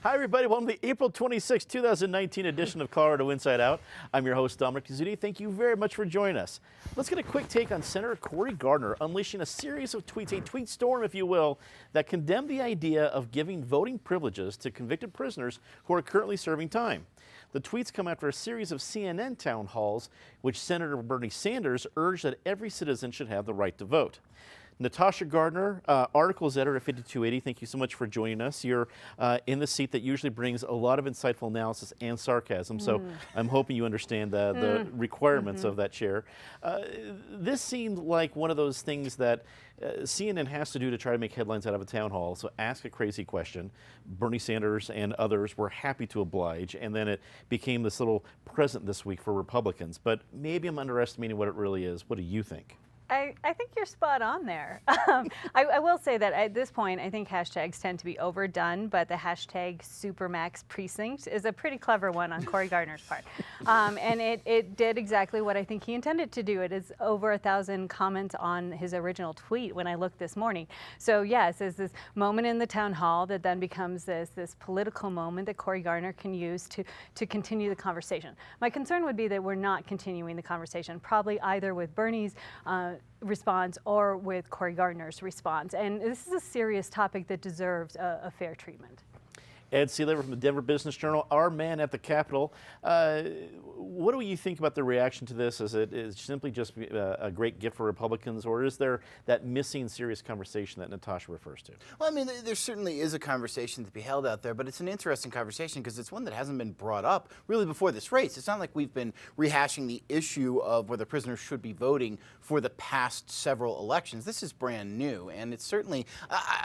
Hi, everybody. Welcome to the April 26, 2019 edition of Colorado Inside Out. I'm your host, Dominic Izzuti. Thank you very much for joining us. Let's get a quick take on Senator Cory Gardner unleashing a series of tweets, a tweet storm, if you will, that condemn the idea of giving voting privileges to convicted prisoners who are currently serving time. The tweets come after a series of CNN town halls, which Senator Bernie Sanders urged that every citizen should have the right to vote. Natasha Gardner, articles editor at 5280, thank you so much for joining us. You're in the seat that usually brings a lot of insightful analysis and sarcasm, so I'm hoping you understand the requirements of that chair. This seemed like one of those things that CNN has to do to try to make headlines out of a town hall, so ask a crazy question. Bernie Sanders and others were happy to oblige, and then it became this little present this week for Republicans. But maybe I'm underestimating what it really is. What do you think? I think you're spot on there. I will say that at this point, I think hashtags tend to be overdone, but the hashtag Supermax Precinct is a pretty clever one on Cory Gardner's part. And it did exactly what I think he intended to do. It is over 1,000 comments on his original tweet when I looked this morning. So yes, there's this moment in the town hall that then becomes this political moment that Cory Gardner can use to continue the conversation. My concern would be that we're not continuing the conversation, probably either with Bernie's response or with Cory Gardner's response. And this is a serious topic that deserves a fair treatment. Ed Seelaver from the Denver Business Journal, our man at the Capitol. What do you think about the reaction to this? Is it simply just a great gift for Republicans, or is there that missing serious conversation that Natasha refers to? Well, I mean, there certainly is a conversation to be held out there, but it's an interesting conversation because it's one that hasn't been brought up really before this race. It's not like we've been rehashing the issue of whether prisoners should be voting for the past several elections. This is brand new, and it's certainly,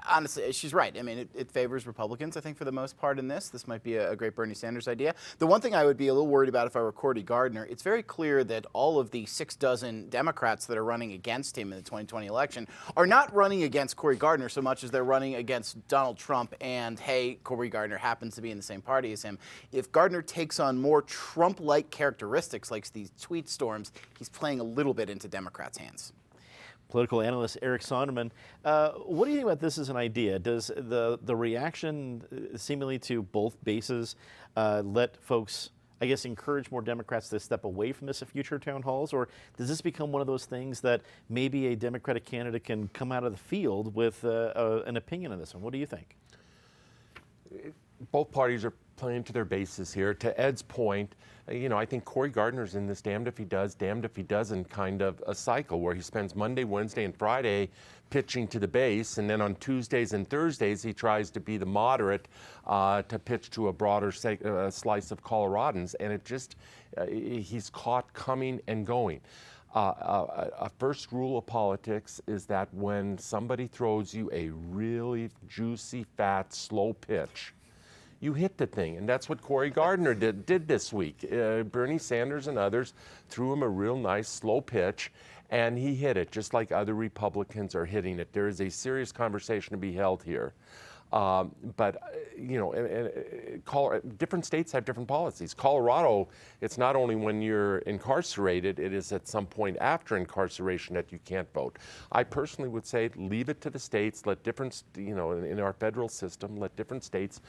honestly, she's right. I mean, it favors Republicans, I think, for the most part in this. This might be a great Bernie Sanders idea. The one thing I would be a little worried about if I were Cory Gardner, it's very clear that all of the 6 dozen Democrats that are running against him in the 2020 election are not running against Cory Gardner so much as they're running against Donald Trump, and hey, Cory Gardner happens to be in the same party as him. If Gardner takes on more Trump-like characteristics like these tweet storms, he's playing a little bit into Democrats' hands. Political analyst Eric Sonderman, what do you think about this as an idea? Does the reaction seemingly to both bases let folks, I guess, encourage more Democrats to step away from this at future town halls? Or does this become one of those things that maybe a Democratic candidate can come out of the field with an opinion on this one? What do you think? Both parties are playing to their bases here. To Ed's point, I think Cory Gardner's in this damned if he does, damned if he doesn't kind of a cycle where he spends Monday, Wednesday, and Friday pitching to the base, and then on Tuesdays and Thursdays he tries to be the moderate to pitch to a broader slice of Coloradans, and it just, he's caught coming and going. A first rule of politics is that when somebody throws you a really juicy, fat, slow pitch, you hit the thing, and that's what Cory Gardner did this week. Bernie Sanders and others threw him a real nice slow pitch, and he hit it just like other Republicans are hitting it. There is a serious conversation to be held here. But different states have different policies. Colorado, it's not only when you're incarcerated, it is at some point after incarceration that you can't vote. I personally would say leave it to the states, let different, in our federal system, let different states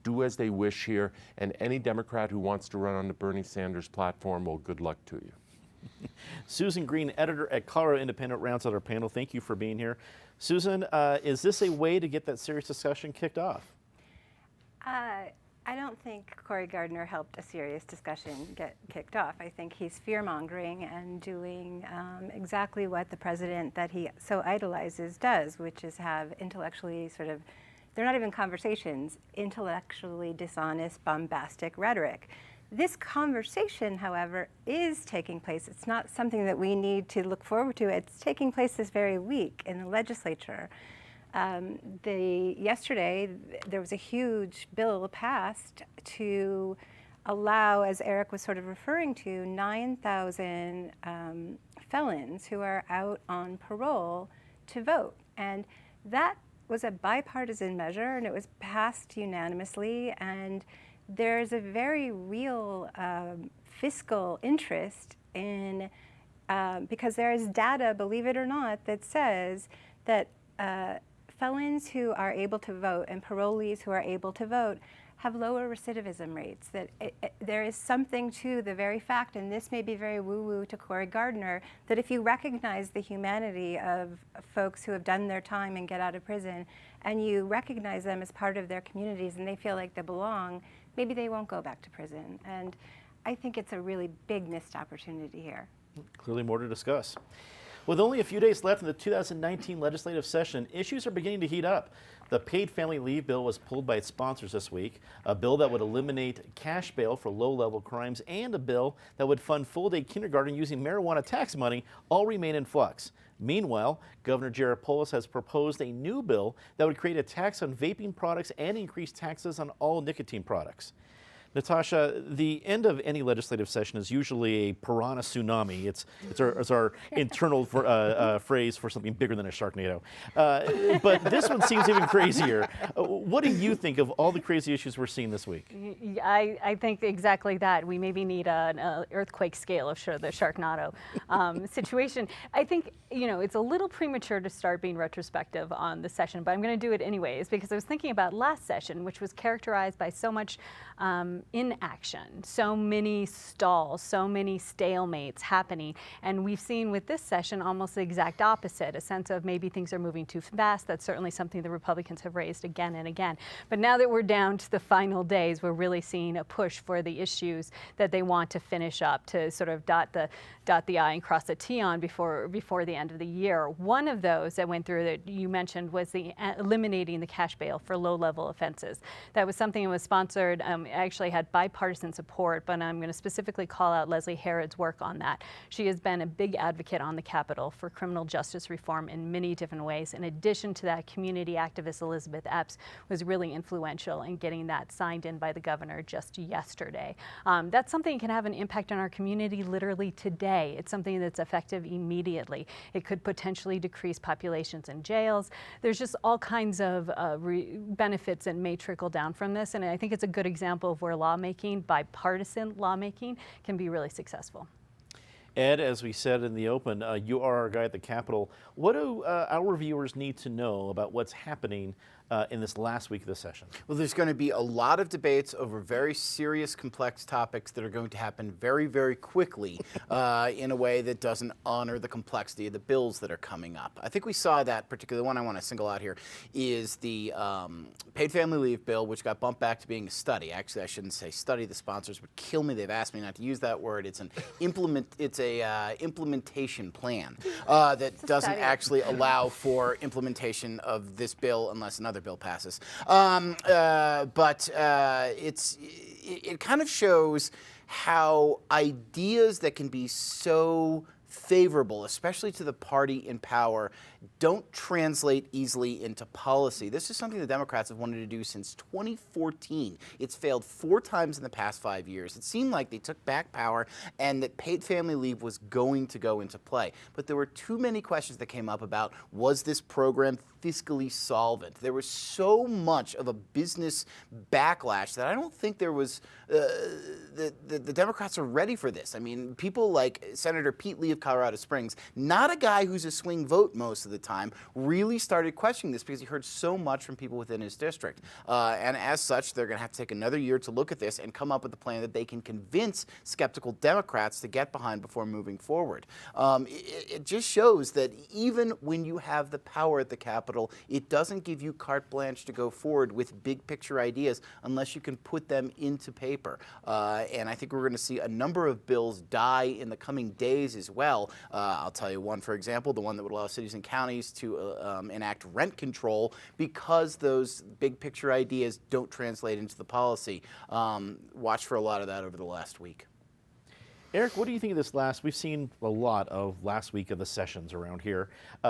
do as they wish here, and any Democrat who wants to run on the Bernie Sanders platform, well, good luck to you. Susan Green, editor at Colorado Independent, rounds out our panel. Thank you for being here. Susan, is this a way to get that serious discussion kicked off? I don't think Cory Gardner helped a serious discussion get kicked off. I think he's fear-mongering and doing exactly what the president that he so idolizes does, which is have intellectually they're not even conversations, intellectually dishonest, bombastic rhetoric. This conversation, however, is taking place. It's not something that we need to look forward to. It's taking place this very week in the legislature. Yesterday, there was a huge bill passed to allow, as Eric was sort of referring to, 9,000 felons who are out on parole to vote. And that was a bipartisan measure, and it was passed unanimously. And there's a very real fiscal interest in, because there is data, believe it or not, that says that felons who are able to vote and parolees who are able to vote have lower recidivism rates. That there is something to the very fact, and this may be very woo-woo to Cory Gardner, that if you recognize the humanity of folks who have done their time and get out of prison, and you recognize them as part of their communities and they feel like they belong, maybe they won't go back to prison. And I think it's a really big missed opportunity here. Clearly more to discuss. With only a few days left in the 2019 legislative session, issues are beginning to heat up. The paid family leave bill was pulled by its sponsors this week, a bill that would eliminate cash bail for low-level crimes, and a bill that would fund full-day kindergarten using marijuana tax money all remain in flux. Meanwhile, Governor Jared Polis has proposed a new bill that would create a tax on vaping products and increase taxes on all nicotine products. Natasha, the end of any legislative session is usually a piranha tsunami. It's our internal phrase for something bigger than a Sharknado. But this one seems even crazier. What do you think of all the crazy issues we're seeing this week? I think exactly that. We maybe need an earthquake scale of the Sharknado situation. I think, it's a little premature to start being retrospective on the session, but I'm going to do it anyways because I was thinking about last session, which was characterized by so much inaction, so many stalls, so many stalemates happening. And we've seen with this session almost the exact opposite, a sense of maybe things are moving too fast. That's certainly something the Republicans have raised again and again. But now that we're down to the final days, we're really seeing a push for the issues that they want to finish up, to sort of dot the I and cross the T on before the end of the year. One of those that went through that you mentioned was the eliminating the cash bail for low-level offenses. That was something that was sponsored, actually had bipartisan support, but I'm going to specifically call out Leslie Herrod's work on that. She has been a big advocate on the Capitol for criminal justice reform in many different ways. In addition to that, community activist Elizabeth Epps was really influential in getting that signed in by the governor just yesterday. That's something that can have an impact on our community literally today. It's something that's effective immediately. It could potentially decrease populations in jails. There's just all kinds of benefits that may trickle down from this, and I think it's a good example of where lawmaking, bipartisan lawmaking, can be really successful. Ed, as we said in the open, you are our guy at the Capitol. What do our viewers need to know about what's happening in this last week of the session? Well, there's going to be a lot of debates over very serious, complex topics that are going to happen very, very quickly in a way that doesn't honor the complexity of the bills that are coming up. I think we saw that particular one I want to single out here is the paid family leave bill, which got bumped back to being a study. Actually, I shouldn't say study. The sponsors would kill me. They've asked me not to use that word. It's an implementation plan that doesn't actually allow for implementation of this bill unless another bill passes. But it kind of shows how ideas that can be so favorable, especially to the party in power, don't translate easily into policy. This is something the Democrats have wanted to do since 2014. It's failed 4 times in the past 5 years. It seemed like they took back power and that paid family leave was going to go into play. But there were too many questions that came up about, was this program fiscally solvent? There was so much of a business backlash that I don't think there was, the Democrats are ready for this. I mean, people like Senator Pete Lee of Colorado Springs, not a guy who's a swing vote most of the time, really started questioning this because he heard so much from people within his district. And as such, they're going to have to take another year to look at this and come up with a plan that they can convince skeptical Democrats to get behind before moving forward. It just shows that even when you have the power at the Capitol, it doesn't give you carte blanche to go forward with big picture ideas unless you can put them into paper. And I think we're going to see a number of bills die in the coming days as well. I'll tell you one, for example, the one that would allow cities and counties to enact rent control because those big picture ideas don't translate into the policy. Watch for a lot of that over the last week. Eric, what do you think of this we've seen a lot of last week of the sessions around here.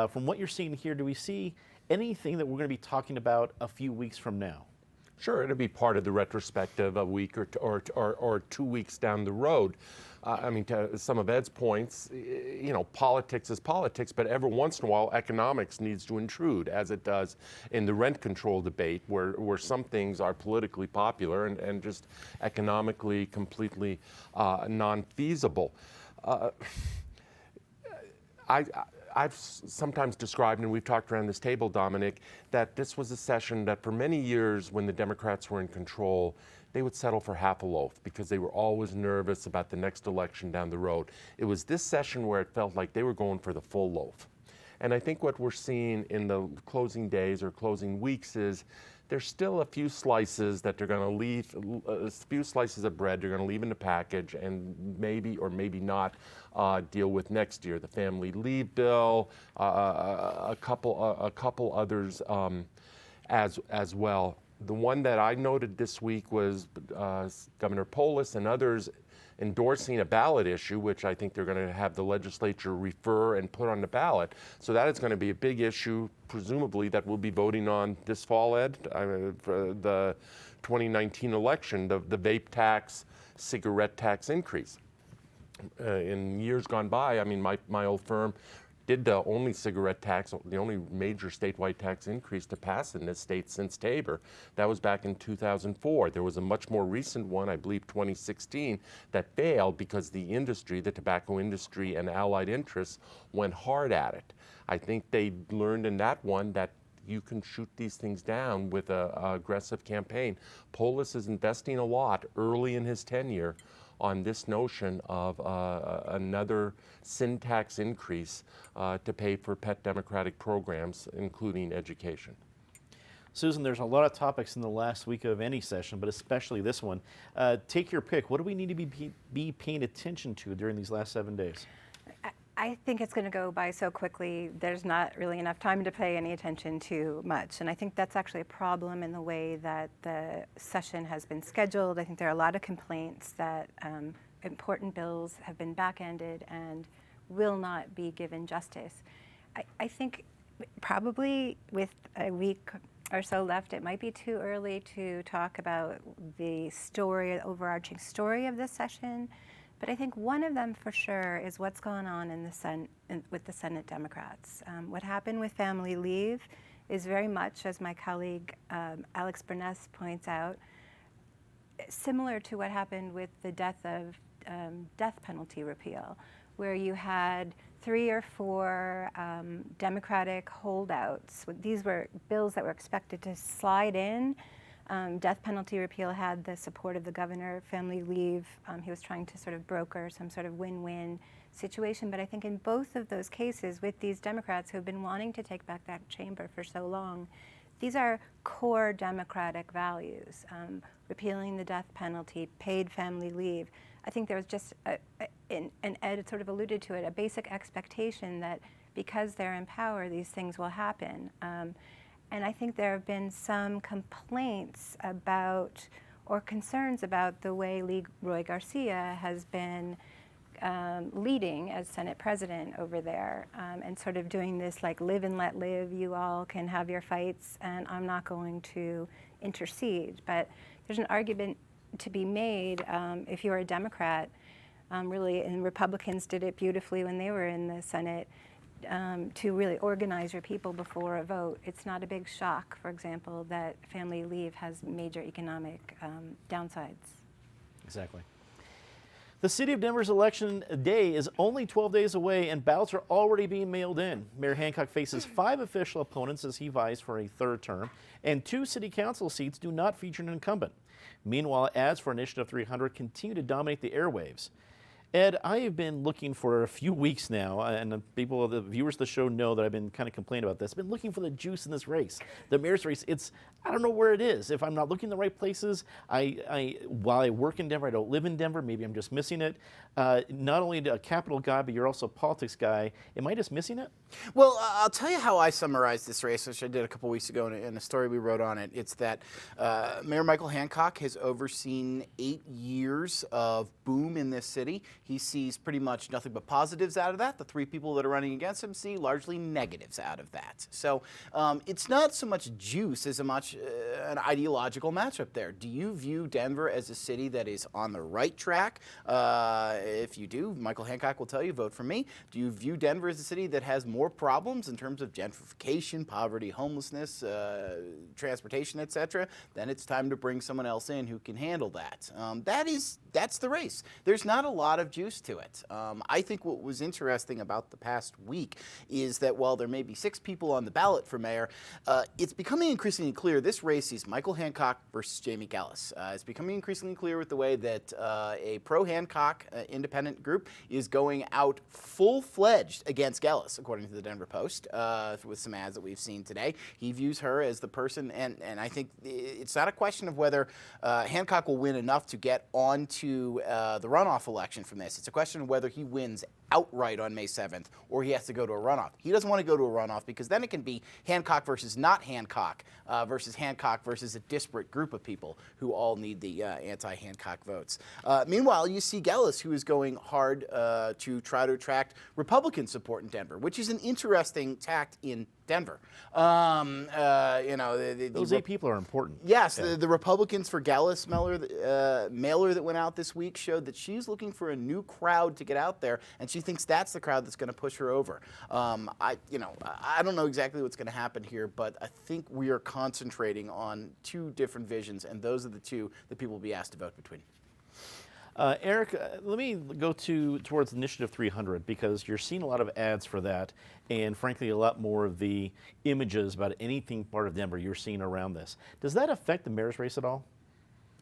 From what you're seeing here, do we see anything that we're going to be talking about a few weeks from now? Sure, it'll be part of the retrospective a week or 2 weeks down the road. I mean, to some of Ed's points, politics is politics, but every once in a while, economics needs to intrude, as it does in the rent control debate, where some things are politically popular and just economically completely I've sometimes described, and we've talked around this table, Dominic, that this was a session that for many years when the Democrats were in control, they would settle for half a loaf because they were always nervous about the next election down the road. It was this session where it felt like they were going for the full loaf. And I think what we're seeing in the closing days or closing weeks is there's still a few slices that they're going to leave, a few slices of bread they're going to leave in the package and maybe or maybe not deal with next year. The family leave bill, a couple others as well. The one that I noted this week was Governor Polis and others endorsing a ballot issue, which I think they're going to have the legislature refer and put on the ballot. So that is going to be a big issue, presumably, that we'll be voting on this fall, Ed, for the 2019 election, the vape tax, cigarette tax increase. In years gone by, I mean, my old firm did the only cigarette tax, the only major statewide tax increase to pass in this state since Tabor. That was back in 2004. There was a much more recent one, I believe 2016, that failed because the industry, the tobacco industry and allied interests went hard at it. I think they learned in that one that you can shoot these things down with an aggressive campaign. Polis is investing a lot early in his tenure on this notion of another sin tax increase to pay for pet Democratic programs, including education. Susan, there's a lot of topics in the last week of any session, but especially this one. Take your pick. What do we need to be paying attention to during these last 7 days? I think it's going to go by so quickly, there's not really enough time to pay any attention to much. And I think that's actually a problem in the way that the session has been scheduled. I think there are a lot of complaints that important bills have been back-ended and will not be given justice. I think probably with a week or so left, it might be too early to talk about the story, the overarching story of this session. But I think one of them for sure is what's going on in the with the Senate Democrats. What happened with family leave is very much, as my colleague Alex Burness points out, similar to what happened with the death penalty repeal, where you had 3 or 4 Democratic holdouts. These were bills that were expected to slide in. Death penalty repeal had the support of the governor. Family leave, he was trying to sort of broker some sort of win-win situation. But I think in both of those cases, with these Democrats who have been wanting to take back that chamber for so long, these are core Democratic values. Repealing the death penalty, paid family leave. I think there was just, and Ed sort of alluded to it, a basic expectation that because they're in power, these things will happen. And I think there have been some complaints about, or concerns about, the way Roy Garcia has been leading as Senate president over there, and sort of doing this like live and let live, you all can have your fights and I'm not going to intercede. But there's an argument to be made if you're a Democrat, really, and Republicans did it beautifully when they were in the Senate, to really organize your people before a vote. It's not a big shock, for example, that family leave has major economic downsides. Exactly. The City of Denver's election day is only 12 days away and ballots are already being mailed in. Mayor Hancock faces 5 official opponents as he vies for a 3rd term, and 2 city council seats do not feature an incumbent. Meanwhile, ads for Initiative 300 continue to dominate the airwaves. Ed, I have been looking for a few weeks now, and the viewers of the show know that I've been kind of complaining about this. I've been looking for the juice in this race, the mayor's race. I don't know where it is. If I'm not looking in the right places, while I work in Denver, I don't live in Denver. Maybe I'm just missing it. Not only a capital guy, but you're also a politics guy. Am I just missing it? Well, I'll tell you how I summarized this race, which I did a couple weeks ago in a story we wrote on it. It's that Mayor Michael Hancock has overseen 8 years of boom in this city. He sees pretty much nothing but positives out of that. The 3 people that are running against him see largely negatives out of that. So it's not so much juice as much an ideological matchup there. Do you view Denver as a city that is on the right track? If you do, Michael Hancock will tell you, vote for me. Do you view Denver as a city that has more problems in terms of gentrification, poverty, homelessness, transportation, etc.? Then it's time to bring someone else in who can handle that. that's the race. There's not a lot of juice to it. I think what was interesting about the past week is that while there may be 6 people on the ballot for mayor, it's becoming increasingly clear this race is Michael Hancock versus Jamie Gillis. It's becoming increasingly clear with the way that a pro-Hancock independent group is going out full-fledged against Gillis, according to the Denver Post, with some ads that we've seen today. He views her as the person, and I think it's not a question of whether Hancock will win enough to get onto the runoff election from this. It's a question of whether he wins outright on May 7th or he has to go to a runoff. He doesn't want to go to a runoff because then it can be Hancock versus not Hancock versus Hancock versus a disparate group of people who all need the anti-Hancock votes. Meanwhile, you see Gillis, who is going hard to try to attract Republican support in Denver, which is an interesting tact in Denver. Those 8 people are important. Yes, the Republicans for Gillis mailer that went out this week showed that she's looking for a new crowd to get out there, and she thinks that's the crowd that's going to push her over. I don't know exactly what's going to happen here, but I think we are concentrating on 2 different visions, and those are the 2 that people will be asked to vote between. Eric, let me go towards Initiative 300 because you're seeing a lot of ads for that, and frankly, a lot more of the images about anything part of Denver you're seeing around this. Does that affect the mayor's race at all?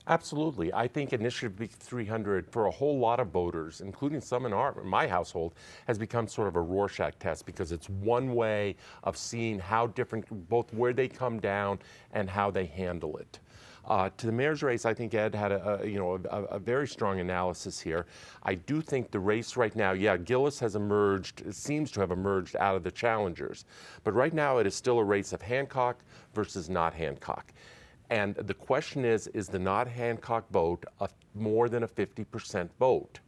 Absolutely. I think Initiative 300 for a whole lot of voters, including some in my household, has become sort of a Rorschach test because it's one way of seeing how different, both where they come down and how they handle it. To the mayor's race, I think Ed had a very strong analysis here. I do think the race right now, Gillis has emerged, seems to have emerged out of the challengers. But right now it is still a race of Hancock versus not Hancock. And the question is the not Hancock vote more than a 50% vote?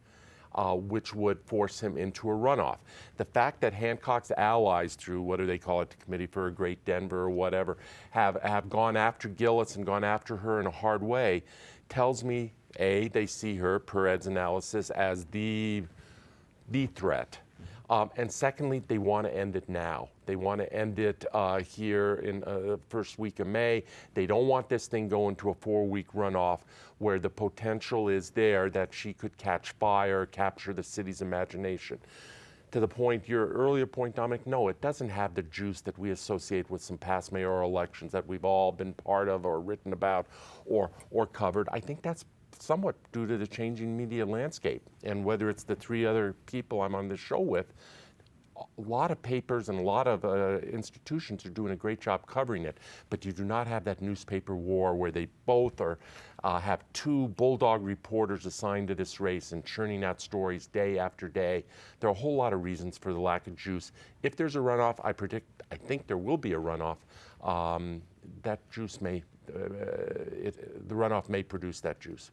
Which would force him into a runoff. The fact that Hancock's allies, through what do they call it, the Committee for a Great Denver or whatever, have gone after Gillis and gone after her in a hard way, tells me, A, they see her, per Ed's analysis, as the threat. And secondly, they want to end it now. They want to end it here in the first week of May. They don't want this thing going to a 4-week runoff where the potential is there that she could catch fire, capture the city's imagination. To the point, your earlier point, Dominic, no, it doesn't have the juice that we associate with some past mayoral elections that we've all been part of or written about or covered. I think that's somewhat due to the changing media landscape. And whether it's the 3 other people I'm on this show with, a lot of papers and a lot of institutions are doing a great job covering it, but you do not have that newspaper war where they both have 2 bulldog reporters assigned to this race and churning out stories day after day. There are a whole lot of reasons for the lack of juice. If there's a runoff, I think there will be a runoff. That juice the runoff may produce that juice.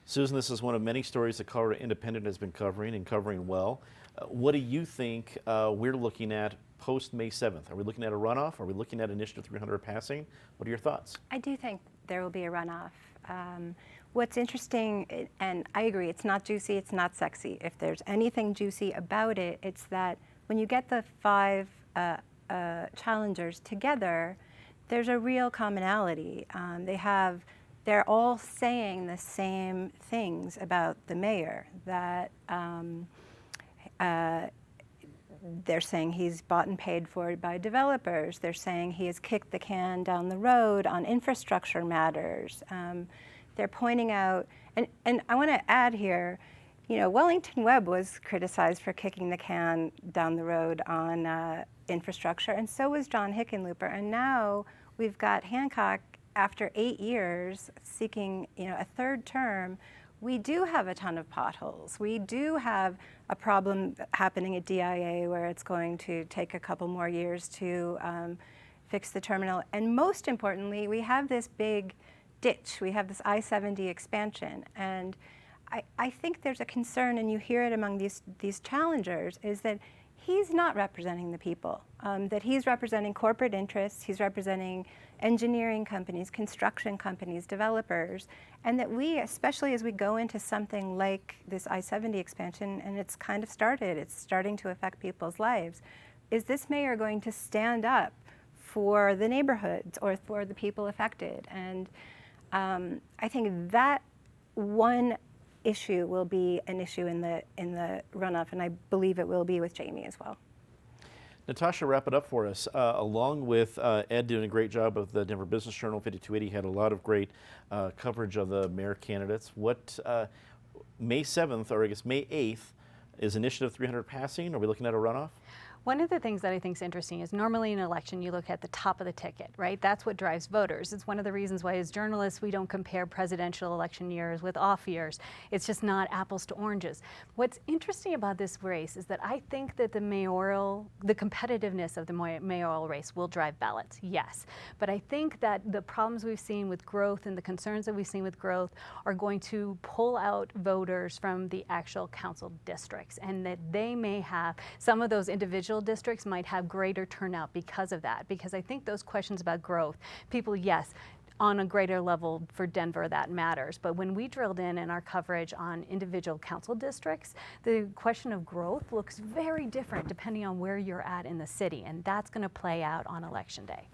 Susan, this is one of many stories that Colorado Independent has been covering and covering well. What do you think we're looking at post May 7th? Are we looking at a runoff? Are we looking at Initiative 300 passing? What are your thoughts? I do think there will be a runoff. What's interesting, and I agree, it's not juicy, it's not sexy. If there's anything juicy about it, it's that when you get the 5 challengers together, there's a real commonality. They're all saying the same things about the mayor, that they're saying he's bought and paid for by developers. They're saying he has kicked the can down the road on infrastructure matters. They're pointing out, and I want to add here, Wellington Webb was criticized for kicking the can down the road on infrastructure, and so was John Hickenlooper. And now we've got Hancock, after 8 years, seeking a 3rd term. We do have a ton of potholes. We do have a problem happening at DIA where it's going to take a couple more years to fix the terminal. And most importantly, we have this big ditch. We have this I-70 expansion. And I think there's a concern, and you hear it among these challengers, is that he's not representing the people, that he's representing corporate interests, he's representing engineering companies, construction companies, developers, and that we, especially as we go into something like this I-70 expansion, and it's kind of started, it's starting to affect people's lives, is this mayor going to stand up for the neighborhoods or for the people affected? And I think that one issue will be an issue in the runoff, and I believe it will be with Jamie as well. Natasha, wrap it up for us. Along with Ed doing a great job of the Denver Business Journal, 5280 had a lot of great coverage of the mayor candidates. What May 7th, or I guess May 8th, is Initiative 300 passing? Are we looking at a runoff? One of the things that I think is interesting is normally in an election you look at the top of the ticket, right? That's what drives voters. It's one of the reasons why as journalists we don't compare presidential election years with off years. It's just not apples to oranges. What's interesting about this race is that I think that the competitiveness of the mayoral race will drive ballots, yes. But I think that the problems we've seen with growth and the concerns that we've seen with growth are going to pull out voters from the actual council districts, and that they may have, some of those individual districts might have greater turnout because of that. Because I think those questions about growth, people, yes, on a greater level for Denver that matters. But when we drilled in our coverage on individual council districts, the question of growth looks very different depending on where you're at in the city. And that's going to play out on Election Day.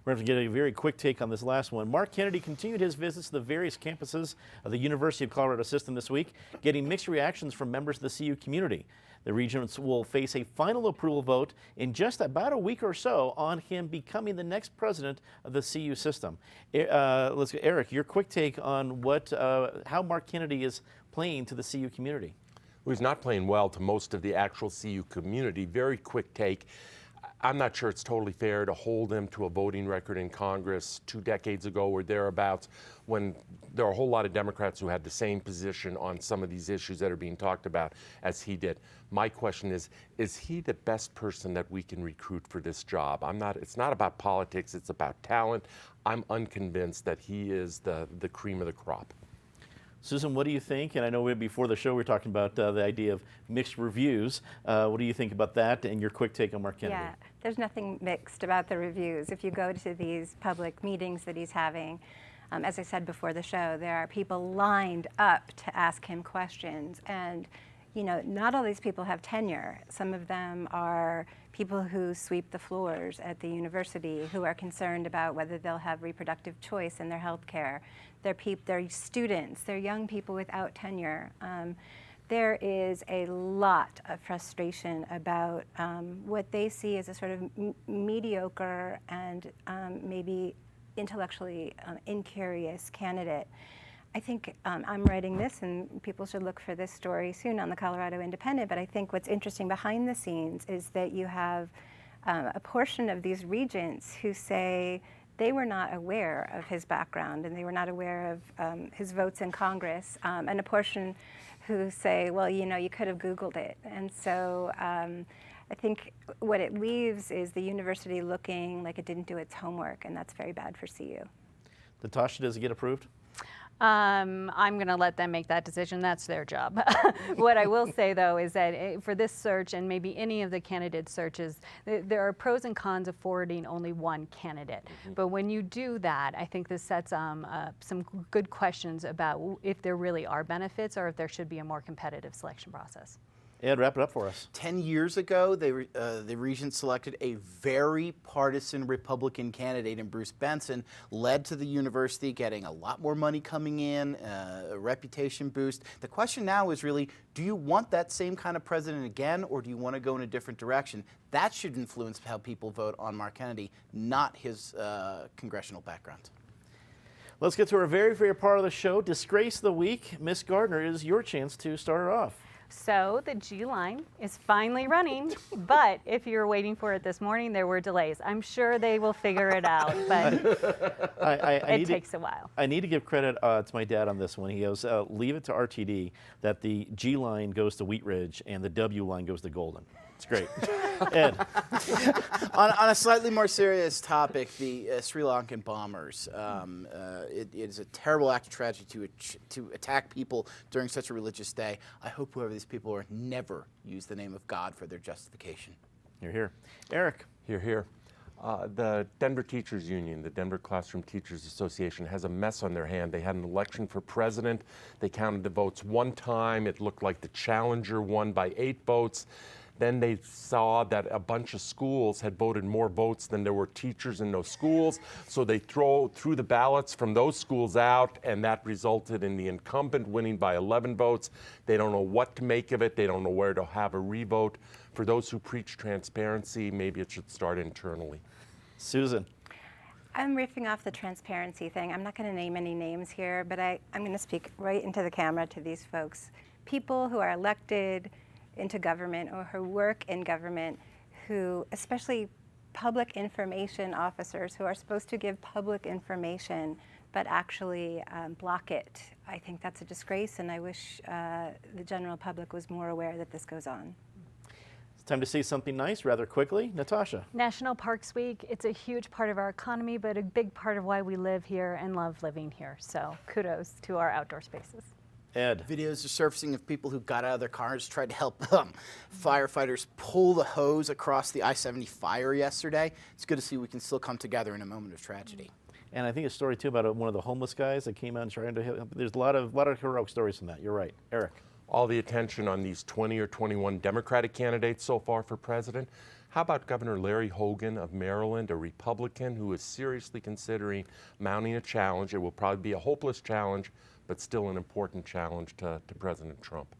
We're going to get a very quick take on this last one. Mark Kennedy continued his visits to the various campuses of the University of Colorado system this week, getting mixed reactions from members of the CU community. The Regents will face a final approval vote in just about a week or so on him becoming the next president of the CU system. Let's go, Eric, your quick take on how Mark Kennedy is playing to the CU community. Well, he's not playing well to most of the actual CU community. Very quick take. I'm not sure it's totally fair to hold him to a voting record in Congress 2 decades ago or thereabouts, when there are a whole lot of Democrats who had the same position on some of these issues that are being talked about as he did. My question is he the best person that we can recruit for this job? It's not about politics, it's about talent. I'm unconvinced that he is the cream of the crop. Susan, what do you think? And I know before the show we were talking about the idea of mixed reviews. What do you think about that and your quick take on Mark Kennedy? Yeah, there's nothing mixed about the reviews. If you go to these public meetings that he's having, as I said before the show, there are people lined up to ask him questions. And you know, not all these people have tenure. Some of them are people who sweep the floors at the university, who are concerned about whether they'll have reproductive choice in their health care. They're students, they're young people without tenure. There is a lot of frustration about what they see as a sort of mediocre and maybe intellectually incurious candidate. I think I'm writing this, and people should look for this story soon on the Colorado Independent, but I think what's interesting behind the scenes is that you have a portion of these regents who say they were not aware of his background and they were not aware of his votes in Congress, and a portion who say, well, you know, you could have Googled it. And so I think what it leaves is the university looking like it didn't do its homework, and that's very bad for CU. Natasha, does it get approved? I'm going to let them make that decision. That's their job. What I will say, though, is that for this search and maybe any of the candidate searches, there are pros and cons of forwarding only one candidate. Mm-hmm. But when you do that, I think this sets some good questions about if there really are benefits or if there should be a more competitive selection process. Ed, wrap it up for us. 10 years ago, the Regents selected a very partisan Republican candidate in Bruce Benson, led to the university getting a lot more money coming in, a reputation boost. The question now is really, do you want that same kind of president again, or do you want to go in a different direction? That should influence how people vote on Mark Kennedy, not his congressional background. Let's get to our very favorite part of the show, Disgrace of the Week. Miss Gardner, it is your chance to start her off. So the G line is finally running, but if you were waiting for it this morning, there were delays. I'm sure they will figure it out, but it takes a while. I need to give credit to my dad on this one. He goes, leave it to RTD that the G line goes to Wheat Ridge and the W line goes to Golden. It's great. Ed. On a slightly more serious topic, the Sri Lankan bombers. It is a terrible act of tragedy to attack people during such a religious day. I hope whoever these people are never use the name of God for their justification. You're here. Eric. Hear, hear. The Denver Teachers Union, the Denver Classroom Teachers Association, has a mess on their hand. They had an election for president. They counted the votes one time. It looked like the challenger won by 8 votes. Then they saw that a bunch of schools had voted more votes than there were teachers in those schools. So they threw the ballots from those schools out, and that resulted in the incumbent winning by 11 votes. They don't know what to make of it. They don't know where to have a revote. For those who preach transparency, maybe it should start internally. Susan. I'm riffing off the transparency thing. I'm not going to name any names here, but I'm going to speak right into the camera to these folks. People who are elected into government or who work in government, who, especially public information officers who are supposed to give public information but actually block it. I think that's a disgrace, and I wish the general public was more aware that this goes on. Time to say something nice rather quickly. Natasha. National Parks Week, it's a huge part of our economy, but a big part of why we live here and love living here. So kudos to our outdoor spaces. Ed. Videos are surfacing of people who got out of their cars, tried to help firefighters pull the hose across the I-70 fire yesterday. It's good to see we can still come together in a moment of tragedy. And I think a story too about one of the homeless guys that came out and tried to help. There's a lot of heroic stories from that. You're right. Eric. All the attention on these 20 or 21 Democratic candidates so far for president. How about Governor Larry Hogan of Maryland, a Republican who is seriously considering mounting a challenge? It will probably be a hopeless challenge, but still an important challenge to President Trump.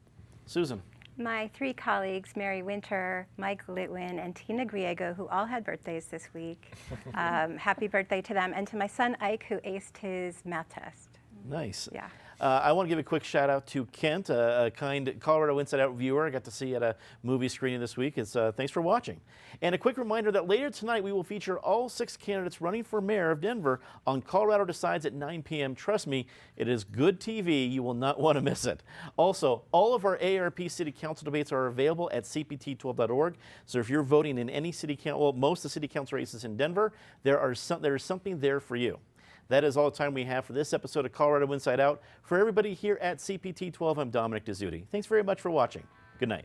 Susan. My three colleagues, Mary Winter, Mike Litwin, and Tina Griego, who all had birthdays this week. Happy birthday to them. And to my son Ike, who aced his math test. Nice. Yeah. I want to give a quick shout out to Kent, a kind Colorado Inside Out viewer I got to see at a movie screening this week. Thanks for watching. And a quick reminder that later tonight we will feature all 6 candidates running for mayor of Denver on Colorado Decides at 9 p.m. Trust me, it is good TV. You will not want to miss it. Also, all of our ARP City Council debates are available at cpt12.org. So if you're voting in any city council, well, most of the city council races in Denver, there is something there for you. That is all the time we have for this episode of Colorado Inside Out. For everybody here at CPT 12, I'm Dominic Dezzutti. Thanks very much for watching. Good night.